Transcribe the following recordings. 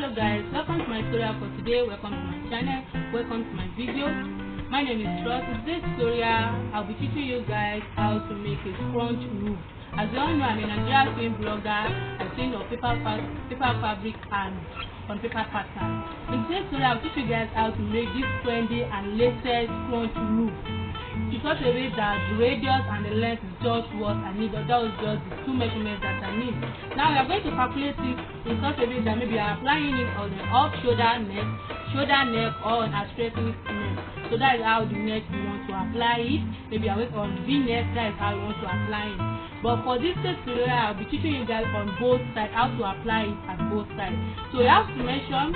Hello guys, welcome to my tutorial for today. Welcome to my channel, welcome to my video. My name is Trust. In this tutorial I'll be teaching you guys how to make a scrunch roof. As you all know, I'm a Nigerian film blogger. I sing of paper fabric and on paper pattern. In this tutorial I'll teach you guys how to make this trendy and latest scrunch roof. To such a way that the radius and the length is just what I need. That was just the two measurements that I need. Now we are going to calculate it in such a way that maybe you are applying it on the off shoulder neck, or on a straightening neck. So that is how the neck you want to apply it. Maybe you are on V-neck, that is how you want to apply it. But for this tutorial, I'll be teaching you guys on both sides how to apply it at both sides. So you have to measure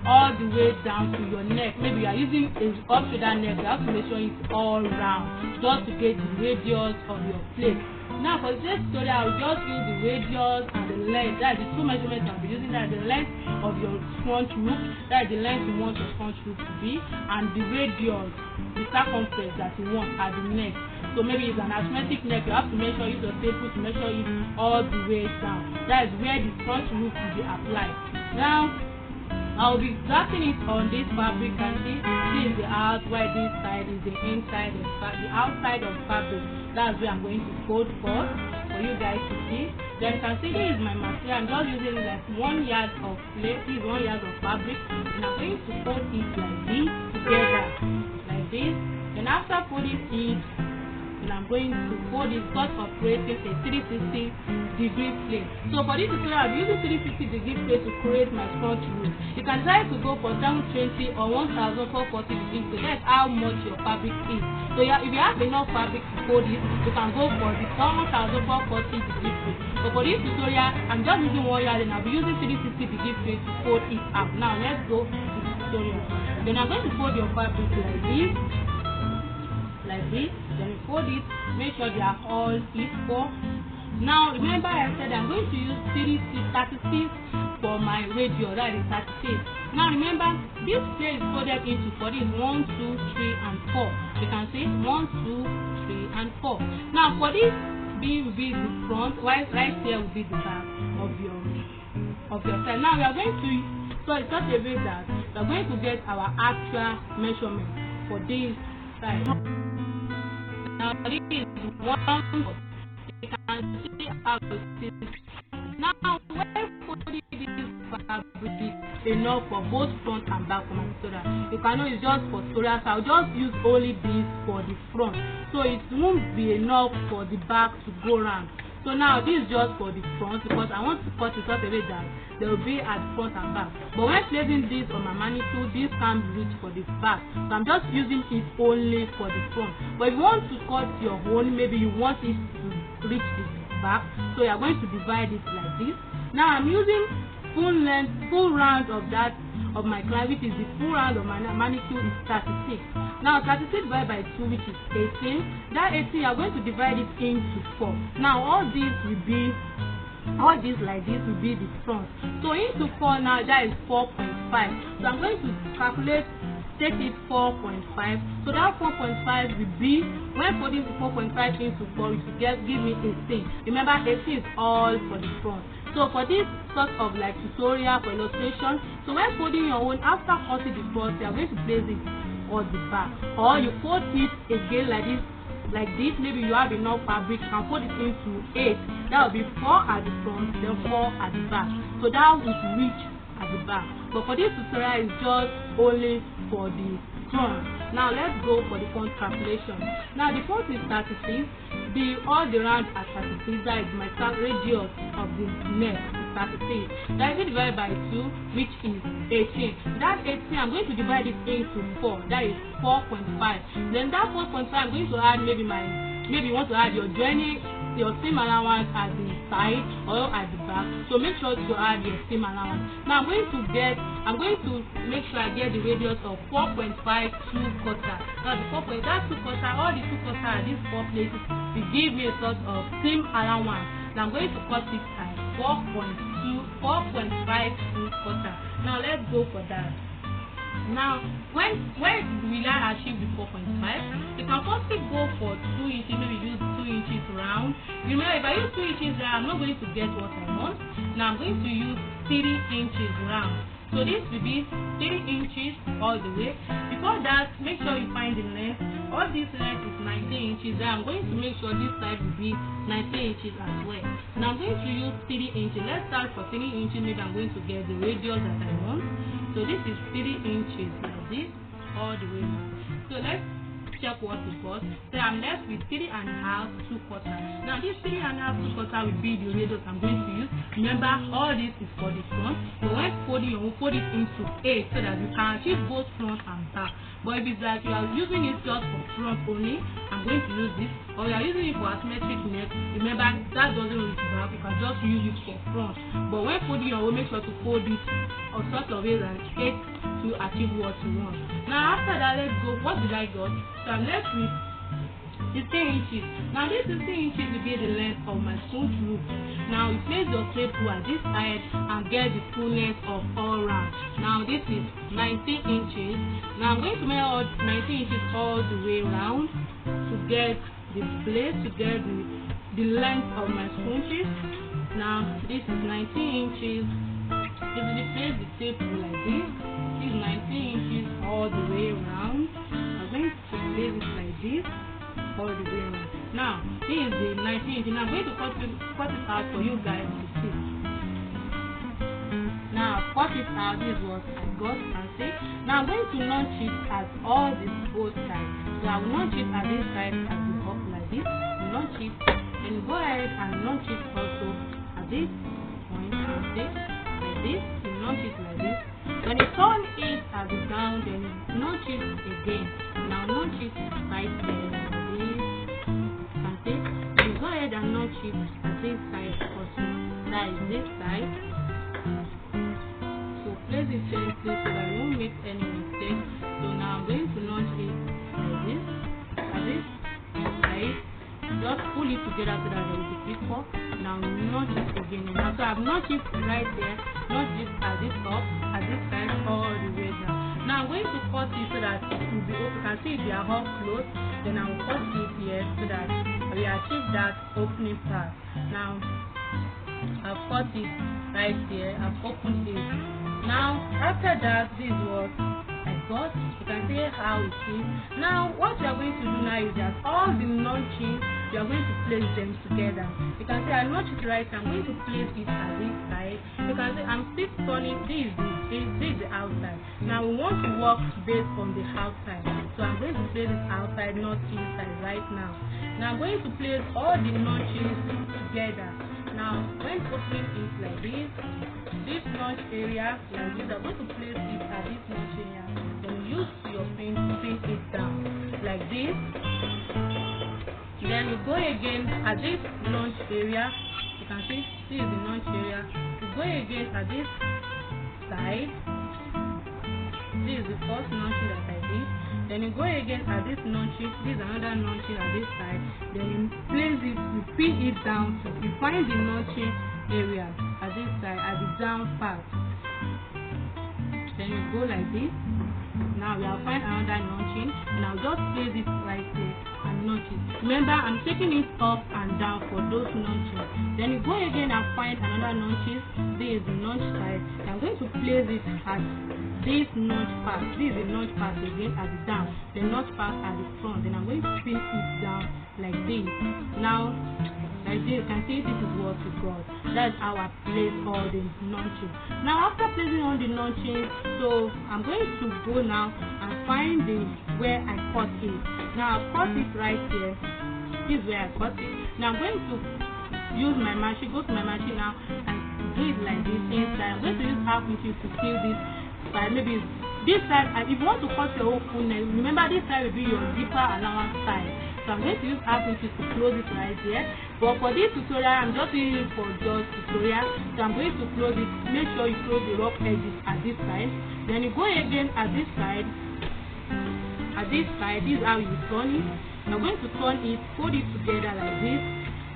all the way down to your neck. Maybe you are using a off shoulder neck, you have to measure it all round just to get the radius of your plate. Now for this tutorial, I will just use the radius and the length. That is the two measurements I'll be using. That is the length of your scrunch roof, that is the length you want your scrunch roof to be, and the radius, the circumference that you want at the neck. So maybe it's an asymmetric neck, you have to measure it, or tape to measure it all the way down. That is where the scrunch roof will be applied. Now I'll be drafting it on this fabric. And see, this is the out, while this side is the inside of the outside of fabric. That's where I'm going to fold for you guys to see. Then you can see this is my material. I'm just using like 1 yard of plate. This is 1 yard of fabric, and I'm going to fold it like this together, like this. And after folding it, and I'm going to fold it, start operating a 360-degree plate. So for this tutorial, I'm using 360-degree plate to create my scrunch roof. You can try to go for 720 or 1440 degrees. So that's how much your fabric is. So if you have enough fabric to fold it, you can go for the 1440 degree plate. But for this tutorial, I'm just using 1 yard, and I'll be using 360-degree plate to fold it out. Now let's go to the tutorial. Then I'm going to fold your fabric like this. Like this, then you fold it, make sure they are all equal. Now remember I said I'm going to use 36 for my radius, that is 36. Now remember this plate is folded into for this 1, 2, 3, and 4. You can see 1, 2, 3, and 4. Now for this B will be the front, while right here will be the back of your side. Now we are going to, so it's such a way that we are going to get our actual measurement for this side. Now this is 1. You can see how it is. Now when folding this fabric enough for both front and back for my tutorial. You can know it's just for tutorial, so I'll just use only this for the front. So it won't be enough for the back to go round. So now this is just for the front, because I want to cut it such a way that they will be at front and back. But when placing this on my manicure, this can't reach for the back. So I'm just using it only for the front. But if you want to cut your own, maybe you want it to reach the back, so you are going to divide it like this. Now I'm using full round of that of my client, which is the full round of my manicure is 36. Now 36 divided by 2, which is 18. That 18 you are going to divide it into 4. Now all this like this will be the front. So into 4 now, that is 4.5. So I'm going to calculate, take it 4.5. So that 4.5 will be, when putting the 4.5 into 4, it will give me 18. Remember 18 is all for the front. So for this sort of like tutorial for illustration, so when folding your own, after cutting the front, you are going to place it on the back, or you fold it again like this. Maybe you have enough fabric, you can fold it into 8. That will be 4 at the front, then 4 at the back. So that will reach at the back. But for this tutorial, it's just only for the front. Now let's go for the front calculation. Now the front is 36. All the round at 36. That is my radius of the neck is 36. That is divided by 2, which is 18. That 18 I'm going to divide it into 4. That is 4.5. Then that 4.5 I'm going to add maybe you want to add your seam allowance at the side or at the back. So make sure to add your seam allowance. Now I'm going to make sure I get the radius of 4.5 2/4. Now the 4.5 2/4, all the 2/4 at these 4 places will give me a sort of seam allowance. Now I'm going to cut it at 4.5 2/4. Now let's go for that. Now, when will I achieve the 4.5? You can firstly go for 2 inches, maybe use 2 inches round. Remember, if I use 2 inches round, I'm not going to get what I want. Now I'm going to use 3 inches round. So this will be 3 inches all the way. Before that, make sure you find the length. All this length is 19 inches. Then I'm going to make sure this side will be 19 inches as well. Now I'm going to use 3 inches. Let's start for 3 inches. Maybe I'm going to get the radius that I want. So this is 3 inches like this all the way now. So let's check what we got. So I'm left with 3 1/2 2/4. Now this 3 1/2 2/4 will be the radius I'm going to use. Remember, all this is for the front, but when folding, you will fold it into 8 so that you can achieve both front and back. But if it's like you are using it just for front only, I'm going to use this. Or you are using it for asymmetric neck, remember that doesn't reach back, you can just use it for front. But when folding, you will make sure to fold it or sort of ways and 8 to achieve what you want. Now after that, let's go. What did I got? So I'm left with 16 inches. Now this 16 inches will be the length of my scrunch roof. Now you place your staple at this side and get the fullness of all round. Now this is 19 inches. Now I'm going to make all 19 inches all the way round to get the place, to get the length of my scrunchies. Now this is 19 inches. If you place the staple like this, this is 19 inches all the way around. I'm going to place it like this all the way around. Now this is the 19 inches. Now I'm going to cut it out for you guys to see. Now cut it out. This is what I got and see. Now I'm going to notch it at all the both sides. So I will notch it at this side at the top like this. Notch it, and go ahead and notch it also at this point and see. This, you notch it like this. When you turn it at the down, then you notch it again. Now notch it right there like this. And see, you go ahead and notch it at this side also. That is this side. So place it gently so that you won't make any mistake. So now I'm going to notch it like this. At this side. Just pull it together so that there will be equal. Now notch it again. Now so I've notched it right there. Notch it at this top, at this side, all the way down. Now I'm going to cut it so that it will be open. You can see they are all closed. Then I will cut it here so that we achieve that opening part. Now I've cut it right here. I've opened it. Now after that, this is what I got. You can see how it is. Now what you are going to do now is that all the notching, you are going to place them together. You can see I notch it right. I'm going to place it at this side. You can see I'm still turning. This is the outside. Now we want to work based on the outside. So I'm going to place it outside, not inside right now. Now I'm going to place all the notches together. Now when opening it like this notch area like this, I'm going to place it at this notch area. Then use your pen to pin it down like this. Then you go again at this notch area. You can see this is the notch area. You go again at this side. This is the first notch that I did. Then you go again at this notch. This is another notch at this side. Then you place it, you pin it down. You find the notch area at this side, at the down part. Then you go like this. Now we will find another notching, and I'll just place it right there and notch it. Remember, I'm taking it up and down for those notches. Then you go again and find another notches. This is the notch side. I'm going to place it at this notch part. This is the notch part again at the down. The notch part at the front. Then I'm going to pin it down like this. Now, like this, you can see this is what we got. That's how I place all the notches. Now after placing all the notches, so I'm going to go now and find where I cut it. Now I've cut it right here. This is where I cut it. Now I'm going to use my machine, go to my machine now and do it like this inside. I'm going to use half inches to seal this side. Maybe this side, and if you want to cut your whole fullness, remember this side will be your zipper allowance side. So I'm going to use half inches to close it right there. But for this tutorial, I'm just using it for just tutorial. So I'm going to close it. Make sure you close the rough edges at this side. Then you go again at this side. At this side, this is how you turn it. I'm going to turn it, fold it together like this,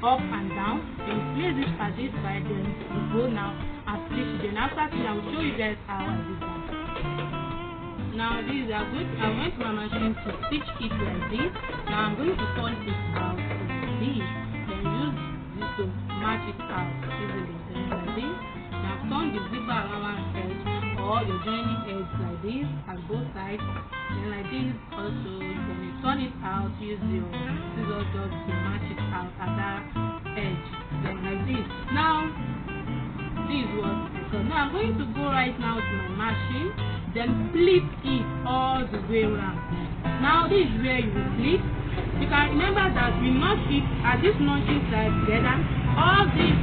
up and down. Then you place it at this side. Then you go now and stitch it. Then after that, I will show you guys how I do that. Now this I went to my machine to stitch it like this. Now I'm going to turn it out like this. Then use this to match it out easily. Then like this. Now turn the zipper allowance edge or or you're joining edge like this at both sides, then like this also. Then you turn it out, use your scissors just to match it out at that edge, then like this. Now this is what I got. Now I'm going to go right now to my machine, then flip it all the way around. Now this is where you will flip. You can remember that we notch it at this notching side together. All these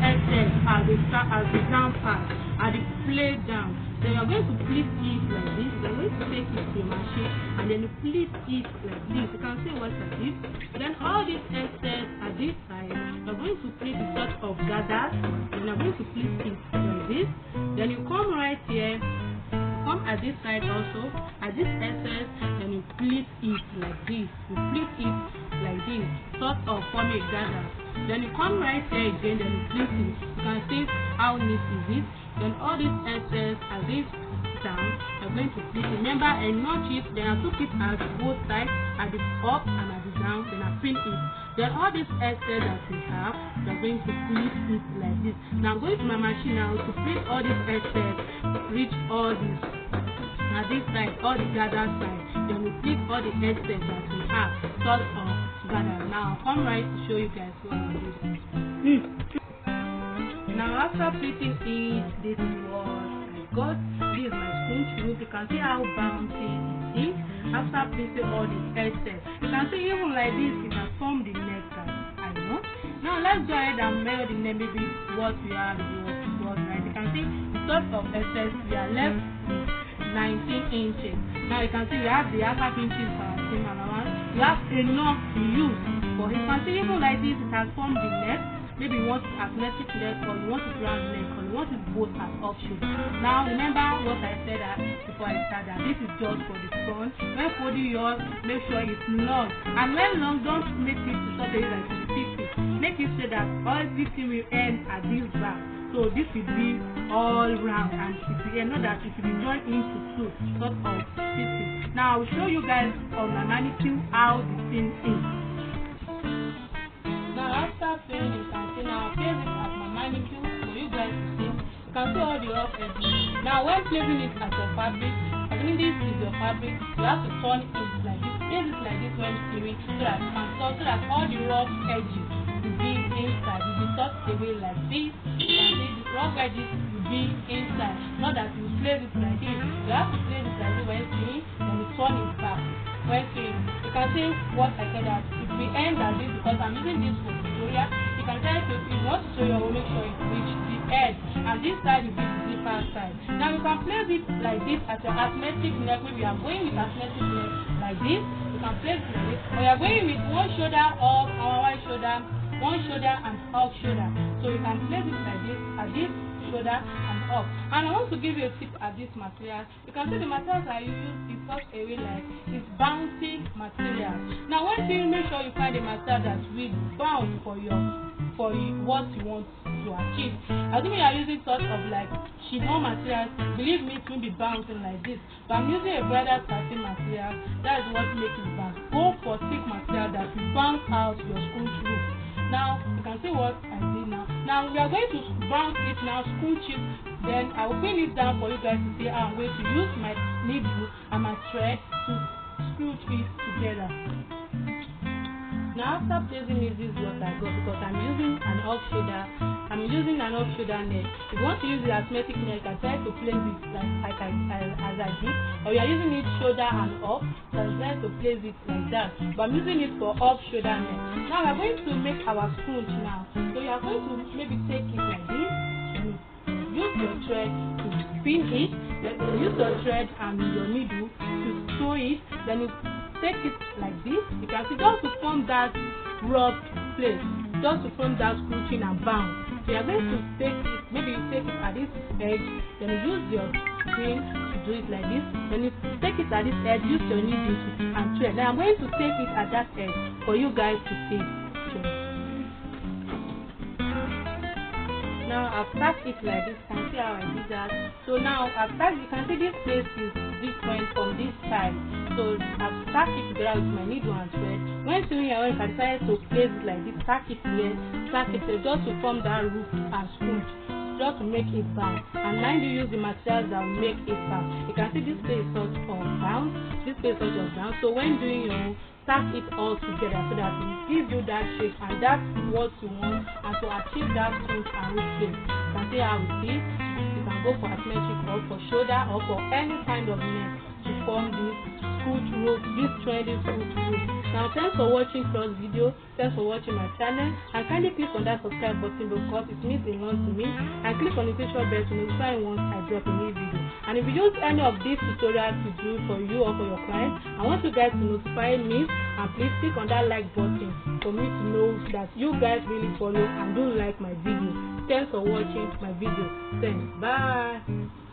edges are the down part, are the plate down. Then you're going to flip it like this. You're going to take it to your machine and then you flip it like this. You can see what's like this. Then all these edges at this side, you're going to flip it sort of gathered. Then you're going to flip it like this. Then you come right here. Come at this side also, at this edges, then you flip it like this. You flip it like this, sort of form a gather. Then you come right here again, then you flip it. You can see how neat is it. Then all these edges at this down, you're going to flip it. Remember, I notch it, then I took it at both sides, at the up and at the down, then I pin it. Then all these edges that we have, we're going to flip it like this. Now I'm going to my machine now to flip all these edges, reach all these at this side, all the gather side. Then we flip all the edges that we have, sort of gather. Now I'll come right to show you guys what I'm doing. Now after flipping it, this is what I got. This is my Scrunchie rope. You can see how bouncy it is. After flipping all the edges, you can see even like this, it has formed the neck that I know. Now let's go ahead and measure the neck, maybe what we have, what right. You can see the sort of edges we are left with 19 inches. Now you can see we have the half inches for our seam allowance. We have enough to use. But you can see even like this, it has formed the neck. Maybe you want athletic neck, or you want to round neck, or you want it both as option. Now remember what I said before I started. This is just for the front. When folding yours, make sure it's long. And when long, don't make it to sort of like 50. Make it so that everything will end at this back. So this will be all round, and it will end, not that it will be joined into two, sort of 50. Now I will show you guys on my manicure how the thing is. Now after filling, you can see now I place it as my manicure for you guys to see. You can see all the rough edges. Now when placing it as your fabric, I think this is your fabric, you have to turn it like this. Place it like this when sewing, so that you can so that all the rough edges will be inside. It will be tucked away like this. You can see the rough edges will be inside. Not that you place it like this. You have to place it like this when sewing, then you turn it back. When sewing, you can see what I said that if we end at this, because I'm using this for tutorial, you can tell it if you want to show your own, make sure it reach the edge, and this side will be the zipper side. Now you can place it like this as your athletic neck. When we are going with athletic neck like this, you can place it like this. Or you are going with one shoulder up, our right shoulder, one shoulder and off shoulder. So you can place it like this at this shoulder and up. And I want to give you a tip at this material. You can see the materials I use is such a way like it's bouncy material. Now once you make sure you find a material that's really bound for what you want to achieve. I think we are using sort of like chiffon materials. Believe me, it will be bouncing like this. But I'm using a bridal satin material. That is what makes it bounce. Go for thick material that will bounce out your Scrunchie roof. Now you can see what I did now. Now we are going to bounce it now, Scrunchie. Then I will pin it down for you guys to see how I'm going to use my needle and my thread to screw it together. Now after placing it, this is what I got, because I'm using an off shoulder. I'm using an off shoulder neck. If you want to use the arithmetic neck, I try to place it like as I did. Or you are using it shoulder and up, so I try to place it like that. But I'm using it for off shoulder neck. Now we are going to make our Scrunchie now. So you are going to maybe take it like this. Use your thread to pin it. Use your thread and your needle to sew it. Then you take it like this. You can see just to form that rough place, just to form that Scrunchie and bounce. So you are going to take it, maybe you take it at this edge, then you use your pin to do it like this. Then you take it at this edge, use your needle and thread. Then I'm going to take it at that edge for you guys to see. Now I've started it like this. You can see how I did that. So now I've started, you can see this place is different from this side. So I've started it together with my needle and thread. When sewing your own, I decided to place it like this. Stack it here, stack it here, just to form that roof and Scrunchie. just to make it bounce. And mind you, use the materials that will make it bounce. You can see this place is sort of bounce, this place is sort of bounce. So when doing your move, stack it all together so that it gives you that shape, and that's what you want, and to achieve that smooth and rich shape. You can see how it is. You can go for asymmetric or for shoulder or for any kind of neck to form this foot rope, this trendy foot rope. Now thanks for watching this video, thanks for watching my channel, and kindly click on that subscribe button because it means a lot to me, and click on the notification bell to notify once I drop a new video. And if you use any of these tutorials to do for you or for your clients, I want you guys to notify me, and please click on that like button for me to know that you guys really follow and do like my video. Thanks for watching my video. Thanks. Bye.